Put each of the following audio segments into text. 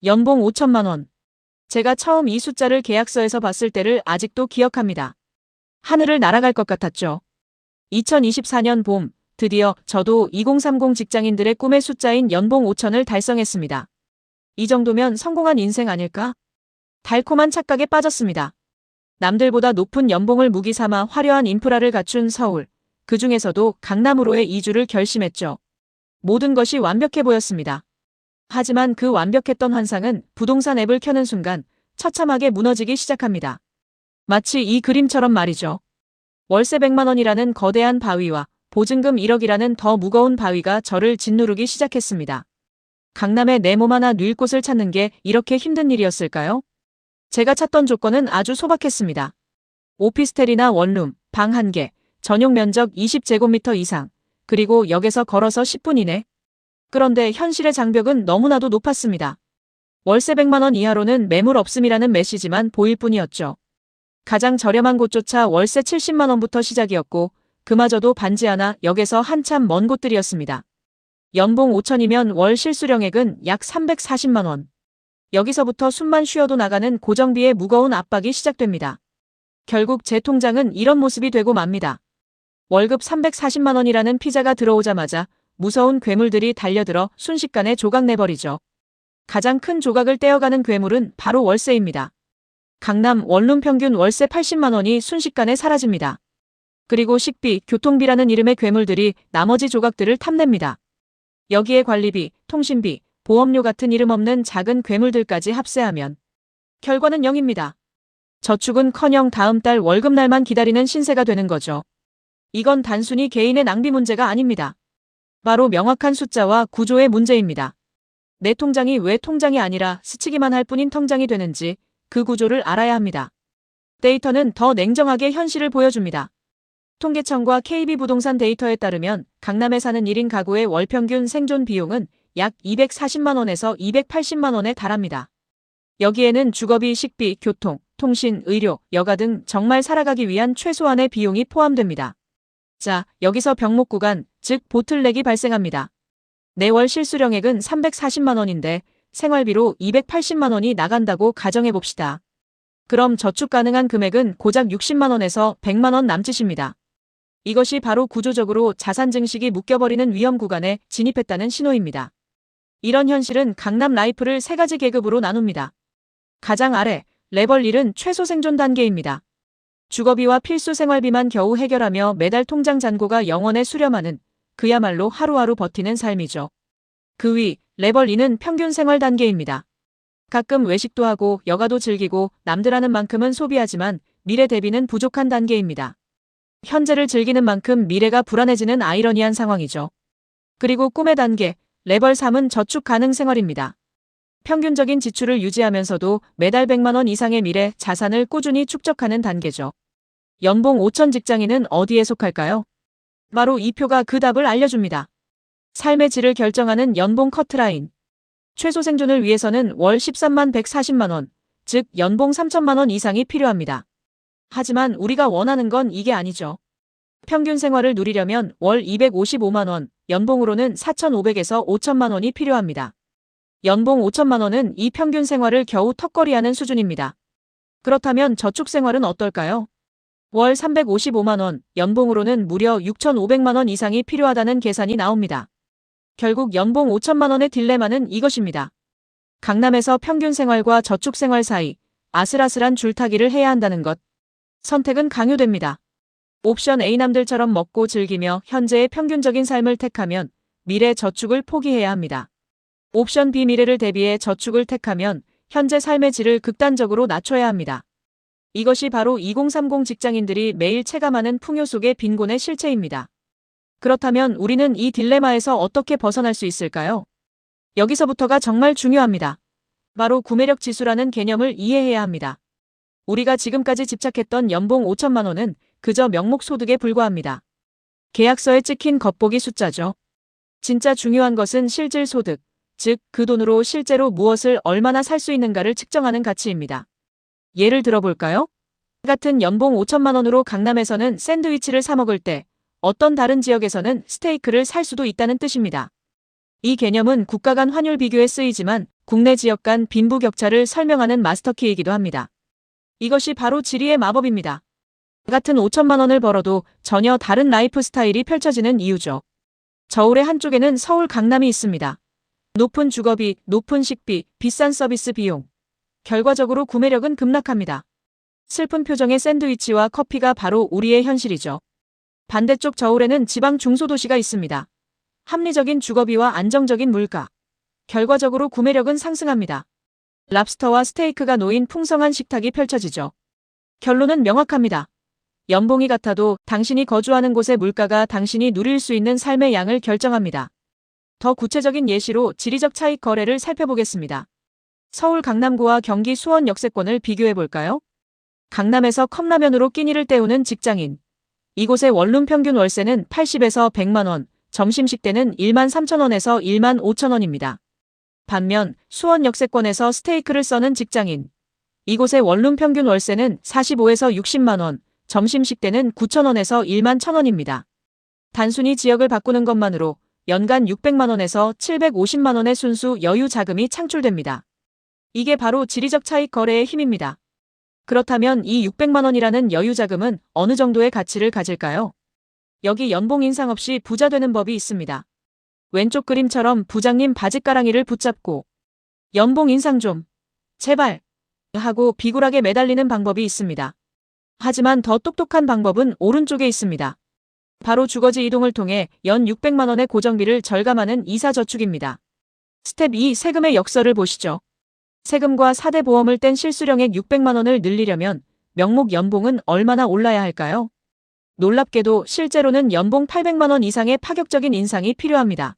연봉 5천만 원. 제가 처음 이 숫자를 계약서에서 봤을 때를 아직도 기억합니다. 하늘을 날아갈 것 같았죠. 2024년 봄, 드디어 저도 2030 직장인들의 꿈의 숫자인 연봉 5천을 달성했습니다. 이 정도면 성공한 인생 아닐까? 달콤한 착각에 빠졌습니다. 남들보다 높은 연봉을 무기 삼아 화려한 인프라를 갖춘 서울, 그 중에서도 강남으로의 이주를 결심했죠. 모든 것이 완벽해 보였습니다. 하지만 그 완벽했던 환상은 부동산 앱을 켜는 순간 처참하게 무너지기 시작합니다. 마치 이 그림처럼 말이죠. 월세 100만 원이라는 거대한 바위와 보증금 1억이라는 더 무거운 바위가 저를 짓누르기 시작했습니다. 강남에 내 몸 하나 녜 곳을 찾는 게 이렇게 힘든 일이었을까요? 제가 찾던 조건은 아주 소박했습니다. 오피스텔이나 원룸, 방 1개, 전용 면적 20제곱미터 이상, 그리고 역에서 걸어서 10분 이내. 그런데 현실의 장벽은 너무나도 높았습니다. 월세 100만 원 이하로는 매물 없음이라는 메시지만 보일 뿐이었죠. 가장 저렴한 곳조차 월세 70만 원부터 시작이었고 그마저도 반지 하나 역에서 한참 먼 곳들이었습니다. 연봉 5천이면 월 실수령액은 약 340만 원. 여기서부터 숨만 쉬어도 나가는 고정비의 무거운 압박이 시작됩니다. 결국 제 통장은 이런 모습이 되고 맙니다. 월급 340만 원이라는 피자가 들어오자마자 무서운 괴물들이 달려들어 순식간에 조각내버리죠. 가장 큰 조각을 떼어가는 괴물은 바로 월세입니다. 강남 원룸 평균 월세 80만 원이 순식간에 사라집니다. 그리고 식비, 교통비라는 이름의 괴물들이 나머지 조각들을 탐냅니다. 여기에 관리비, 통신비, 보험료 같은 이름 없는 작은 괴물들까지 합세하면 결과는 0입니다. 저축은커녕 다음 달 월급날만 기다리는 신세가 되는 거죠. 이건 단순히 개인의 낭비 문제가 아닙니다. 바로 명확한 숫자와 구조의 문제입니다. 내 통장이 왜 통장이 아니라 스치기만 할 뿐인 통장이 되는지 그 구조를 알아야 합니다. 데이터는 더 냉정하게 현실을 보여줍니다. 통계청과 KB부동산 데이터에 따르면 강남에 사는 1인 가구의 월 평균 생존 비용은 약 240만 원에서 280만 원에 달합니다. 여기에는 주거비, 식비, 교통, 통신, 의료, 여가 등 정말 살아가기 위한 최소한의 비용이 포함됩니다. 자, 여기서 병목 구간, 즉 보틀렉이 발생합니다. 내 월 실수령액은 340만 원인데 생활비로 280만 원이 나간다고 가정해봅시다. 그럼 저축 가능한 금액은 고작 60만 원에서 100만 원 남짓입니다. 이것이 바로 구조적으로 자산 증식이 묶여버리는 위험 구간에 진입했다는 신호입니다. 이런 현실은 강남 라이프를 3가지 계급으로 나눕니다. 가장 아래, 레벨 1은 최소 생존 단계입니다. 주거비와 필수 생활비만 겨우 해결하며 매달 통장 잔고가 영원에 수렴하는 그야말로 하루하루 버티는 삶이죠. 그 위, 레벨 2는 평균 생활 단계입니다. 가끔 외식도 하고 여가도 즐기고 남들 하는 만큼은 소비하지만 미래 대비는 부족한 단계입니다. 현재를 즐기는 만큼 미래가 불안해지는 아이러니한 상황이죠. 그리고 꿈의 단계, 레벨 3은 저축 가능 생활입니다. 평균적인 지출을 유지하면서도 매달 100만 원 이상의 미래 자산을 꾸준히 축적하는 단계죠. 연봉 5천 직장인은 어디에 속할까요? 바로 이 표가 그 답을 알려줍니다. 삶의 질을 결정하는 연봉 커트라인. 최소 생존을 위해서는 월 13만 140만 원, 즉 연봉 3천만 원 이상이 필요합니다. 하지만 우리가 원하는 건 이게 아니죠. 평균 생활을 누리려면 월 255만 원, 연봉으로는 4,500에서 5천만 원이 필요합니다. 연봉 5천만 원은 이 평균 생활을 겨우 턱걸이하는 수준입니다. 그렇다면 저축 생활은 어떨까요? 월 355만 원, 연봉으로는 무려 6,500만 원 이상이 필요하다는 계산이 나옵니다. 결국 연봉 5천만 원의 딜레마는 이것입니다. 강남에서 평균 생활과 저축 생활 사이 아슬아슬한 줄타기를 해야 한다는 것. 선택은 강요됩니다. 옵션 A 남들처럼 먹고 즐기며 현재의 평균적인 삶을 택하면 미래 저축을 포기해야 합니다. 옵션 B 미래를 대비해 저축을 택하면 현재 삶의 질을 극단적으로 낮춰야 합니다. 이것이 바로 2030 직장인들이 매일 체감하는 풍요 속의 빈곤의 실체입니다. 그렇다면 우리는 이 딜레마에서 어떻게 벗어날 수 있을까요? 여기서부터가 정말 중요합니다. 바로 구매력 지수라는 개념을 이해해야 합니다. 우리가 지금까지 집착했던 연봉 5천만 원은 그저 명목 소득에 불과합니다. 계약서에 찍힌 겉보기 숫자죠. 진짜 중요한 것은 실질 소득, 즉 그 돈으로 실제로 무엇을 얼마나 살 수 있는가를 측정하는 가치입니다. 예를 들어볼까요? 같은 연봉 5천만 원으로 강남에서는 샌드위치를 사 먹을 때 어떤 다른 지역에서는 스테이크를 살 수도 있다는 뜻입니다. 이 개념은 국가 간 환율 비교에 쓰이지만 국내 지역 간 빈부격차를 설명하는 마스터키이기도 합니다. 이것이 바로 지리의 마법입니다. 같은 5천만 원을 벌어도 전혀 다른 라이프 스타일이 펼쳐지는 이유죠. 저울의 한쪽에는 서울 강남이 있습니다. 높은 주거비, 높은 식비, 비싼 서비스 비용. 결과적으로 구매력은 급락합니다. 슬픈 표정의 샌드위치와 커피가 바로 우리의 현실이죠. 반대쪽 저울에는 지방 중소도시가 있습니다. 합리적인 주거비와 안정적인 물가. 결과적으로 구매력은 상승합니다. 랍스터와 스테이크가 놓인 풍성한 식탁이 펼쳐지죠. 결론은 명확합니다. 연봉이 같아도 당신이 거주하는 곳의 물가가 당신이 누릴 수 있는 삶의 양을 결정합니다. 더 구체적인 예시로 지리적 차익 거래를 살펴보겠습니다. 서울 강남구와 경기 수원 역세권을 비교해볼까요? 강남에서 컵라면으로 끼니를 때우는 직장인. 이곳의 원룸 평균 월세는 80에서 100만 원, 점심식대는 1만 3천 원에서 1만 5천 원입니다. 반면 수원 역세권에서 스테이크를 써는 직장인. 이곳의 원룸 평균 월세는 45에서 60만 원, 점심식대는 9천 원에서 1만 1천 원입니다. 단순히 지역을 바꾸는 것만으로 연간 600만 원에서 750만 원의 순수 여유 자금이 창출됩니다. 이게 바로 지리적 차익 거래의 힘입니다. 그렇다면 이 600만 원이라는 여유 자금은 어느 정도의 가치를 가질까요? 여기 연봉 인상 없이 부자 되는 법이 있습니다. 왼쪽 그림처럼 부장님 바짓가랑이를 붙잡고 연봉 인상 좀 제발 하고 비굴하게 매달리는 방법이 있습니다. 하지만 더 똑똑한 방법은 오른쪽에 있습니다. 바로 주거지 이동을 통해 연 600만 원의 고정비를 절감하는 이사저축입니다. 스텝 2. 세금의 역설을 보시죠. 세금과 4대 보험을 뗀 실수령액 600만 원을 늘리려면 명목 연봉은 얼마나 올라야 할까요? 놀랍게도 실제로는 연봉 800만 원 이상의 파격적인 인상이 필요합니다.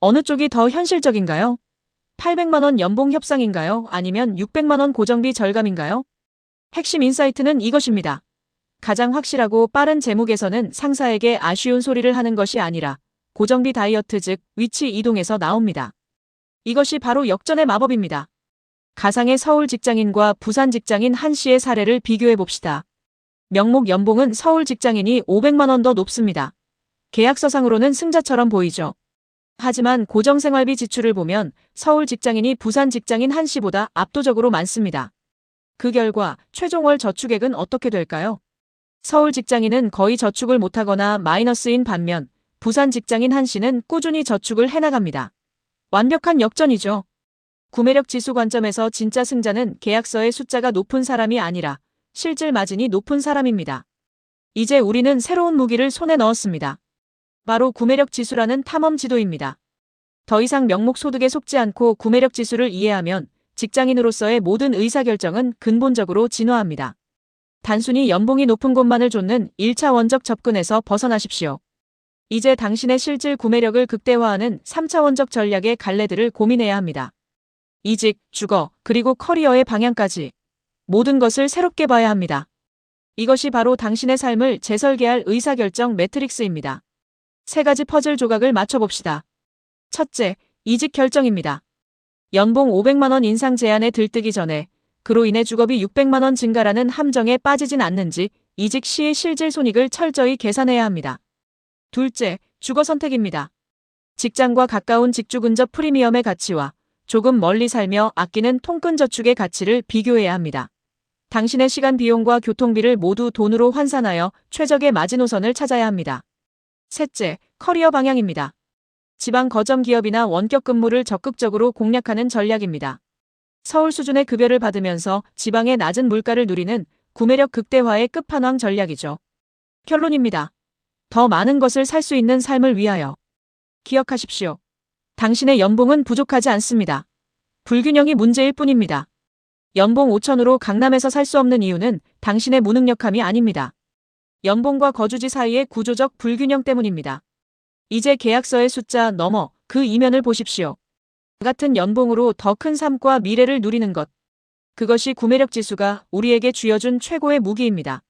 어느 쪽이 더 현실적인가요? 800만 원 연봉 협상인가요? 아니면 600만 원 고정비 절감인가요? 핵심 인사이트는 이것입니다. 가장 확실하고 빠른 재무 개선은 상사에게 아쉬운 소리를 하는 것이 아니라 고정비 다이어트 즉 위치 이동에서 나옵니다. 이것이 바로 역전의 마법입니다. 가상의 서울 직장인과 부산 직장인 한 씨의 사례를 비교해 봅시다. 명목 연봉은 서울 직장인이 500만 원 더 높습니다. 계약서상으로는 승자처럼 보이죠. 하지만 고정생활비 지출을 보면 서울 직장인이 부산 직장인 한 씨보다 압도적으로 많습니다. 그 결과 최종 월 저축액은 어떻게 될까요? 서울 직장인은 거의 저축을 못하거나 마이너스인 반면 부산 직장인 한 씨는 꾸준히 저축을 해나갑니다. 완벽한 역전이죠. 구매력 지수 관점에서 진짜 승자는 계약서의 숫자가 높은 사람이 아니라 실질 마진이 높은 사람입니다. 이제 우리는 새로운 무기를 손에 넣었습니다. 바로 구매력 지수라는 탐험 지도입니다. 더 이상 명목 소득에 속지 않고 구매력 지수를 이해하면 직장인으로서의 모든 의사결정은 근본적으로 진화합니다. 단순히 연봉이 높은 곳만을 좇는 1차원적 접근에서 벗어나십시오. 이제 당신의 실질 구매력을 극대화하는 3차원적 전략의 갈래들을 고민해야 합니다. 이직, 주거, 그리고 커리어의 방향까지 모든 것을 새롭게 봐야 합니다. 이것이 바로 당신의 삶을 재설계할 의사결정 매트릭스입니다. 세 가지 퍼즐 조각을 맞춰봅시다. 첫째, 이직 결정입니다. 연봉 500만 원 인상 제한에 들뜨기 전에 그로 인해 주거비 600만 원 증가라는 함정에 빠지진 않는지 이직 시의 실질 손익을 철저히 계산해야 합니다. 둘째, 주거 선택입니다. 직장과 가까운 직주 근접 프리미엄의 가치와 조금 멀리 살며 아끼는 통근 저축의 가치를 비교해야 합니다. 당신의 시간 비용과 교통비를 모두 돈으로 환산하여 최적의 마지노선을 찾아야 합니다. 셋째, 커리어 방향입니다. 지방 거점 기업이나 원격 근무를 적극적으로 공략하는 전략입니다. 서울 수준의 급여를 받으면서 지방의 낮은 물가를 누리는 구매력 극대화의 끝판왕 전략이죠. 결론입니다. 더 많은 것을 살 수 있는 삶을 위하여. 기억하십시오. 당신의 연봉은 부족하지 않습니다. 불균형이 문제일 뿐입니다. 연봉 5천으로 강남에서 살 수 없는 이유는 당신의 무능력함이 아닙니다. 연봉과 거주지 사이의 구조적 불균형 때문입니다. 이제 계약서의 숫자 넘어 그 이면을 보십시오. 같은 연봉으로 더 큰 삶과 미래를 누리는 것. 그것이 구매력 지수가 우리에게 쥐어준 최고의 무기입니다.